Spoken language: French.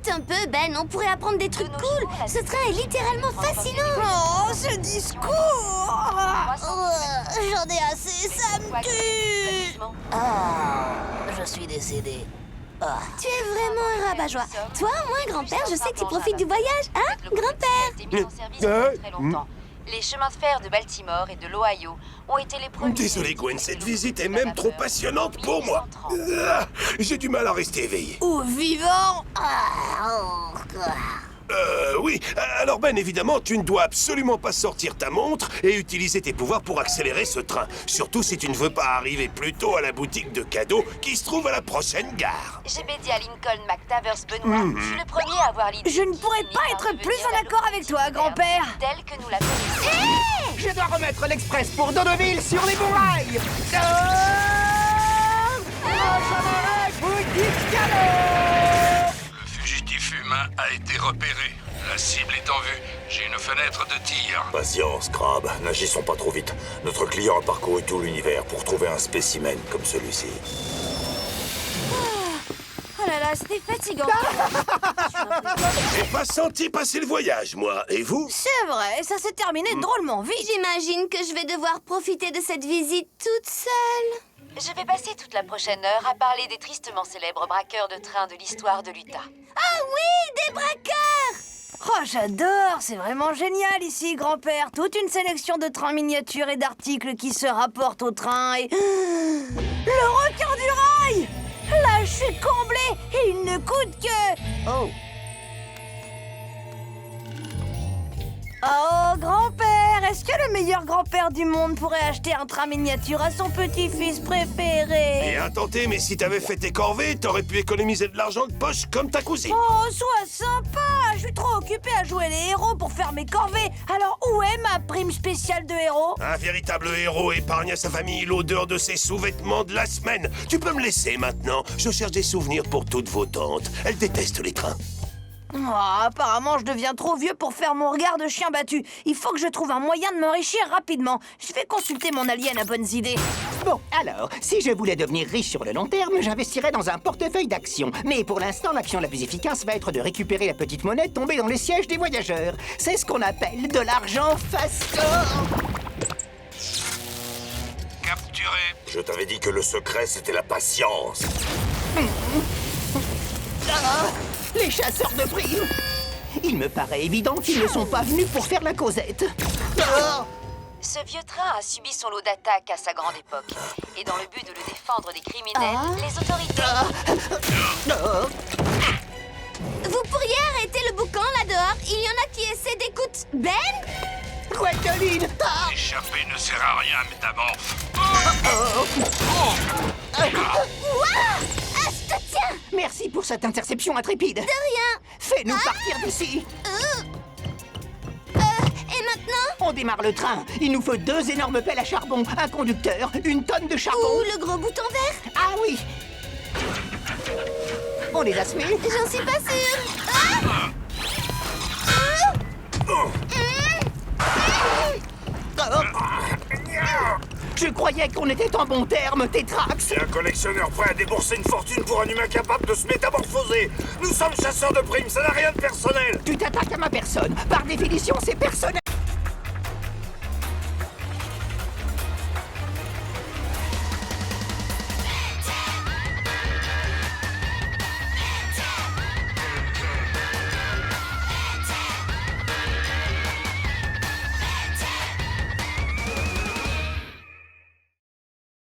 Arrête un peu, Ben, on pourrait apprendre des trucs cool. Ce train est littéralement fascinant. Oh, ce discours! J'en ai assez, ça me tue. Je suis décédé. Tu es vraiment un rabat-joie. Toi, moi, grand-père, je sais que tu profites du voyage, hein, grand-père? Les chemins de fer de Baltimore et de l'Ohio ont été les premiers... Désolé, Gwen, cette visite est même trop passionnante pour moi. J'ai du mal à rester éveillé. Ou vivant! Oui. Alors Ben, évidemment, tu ne dois absolument pas sortir ta montre et utiliser tes pouvoirs pour accélérer ce train. Surtout si tu ne veux pas arriver plus tôt à la boutique de cadeaux qui se trouve à la prochaine gare. J'ai bédi à Lincoln McTavish Benoît. Je suis le premier à avoir l'idée. Je ne pourrais pas être plus en accord avec toi, grand-père! Tel que nous la connaissons. Je dois remettre l'express pour Dodoville sur les bons rails. Le fugitif humain a été repéré. La cible est en vue. J'ai une fenêtre de tir. Patience, Crabe. N'agissons pas trop vite. Notre client a parcouru tout l'univers pour trouver un spécimen comme celui-ci. Oh là là, c'était fatigant. J'ai pas senti passer le voyage, moi. Et vous? C'est vrai, ça s'est terminé drôlement vite. J'imagine que je vais devoir profiter de cette visite toute seule. Je vais passer toute la prochaine heure à parler des tristement célèbres braqueurs de train de l'histoire de l'Utah. Ah oui, des braqueurs! Oh, j'adore, c'est vraiment génial ici, grand-père. Toute une sélection de trains miniatures et d'articles qui se rapportent au train et... Le requin du rail! Là, je suis comblé et il ne coûte que... Oh. Oh, grand-père, est-ce que le meilleur grand-père du monde pourrait acheter un train miniature à son petit-fils préféré? Bien tenté, mais si t'avais fait tes corvées, t'aurais pu économiser de l'argent de poche comme ta cousine. Oh, sois sympa! Je suis trop occupé à jouer les héros pour faire mes corvées. Alors, où est ma prime spéciale de héros? Un véritable héros épargne à sa famille l'odeur de ses sous-vêtements de la semaine. Tu peux me laisser maintenant. Je cherche des souvenirs pour toutes vos tantes. Elles détestent les trains. Oh, apparemment, je deviens trop vieux pour faire mon regard de chien battu. Il faut que je trouve un moyen de m'enrichir rapidement. Je vais consulter mon alien à bonnes idées. Bon, alors, si je voulais devenir riche sur le long terme, j'investirais dans un portefeuille d'actions. Mais pour l'instant, l'action la plus efficace va être de récupérer la petite monnaie tombée dans les sièges des voyageurs. C'est ce qu'on appelle de l'argent fasto. Capturé. Je t'avais dit que le secret, c'était la patience. Les chasseurs de primes. Il me paraît évident qu'ils ne sont pas venus pour faire la causette. Ce vieux train a subi son lot d'attaques à sa grande époque. Et dans le but de le défendre des criminels, les autorités... Vous pourriez arrêter le boucan là-dehors? Il y en a qui essaient d'écouter... Ben? Gwendoline! Échapper ne sert à rien, métamorphe. Ah, je te tiens! Merci pour cette interception intrépide. De rien! Fais-nous partir d'ici. Et maintenant? On démarre le train. Il nous faut 2 énormes pelles à charbon, un conducteur, 1 tonne de charbon. Ou le gros bouton vert? Ah oui. On les a semés. J'en suis pas sûre! Je croyais qu'on était en bon terme, Tétrax. C'est un collectionneur prêt à débourser une fortune pour un humain capable de se métamorphoser. Nous sommes chasseurs de primes, ça n'a rien de personnel. Tu t'attaques à ma personne. Par définition, c'est personnel.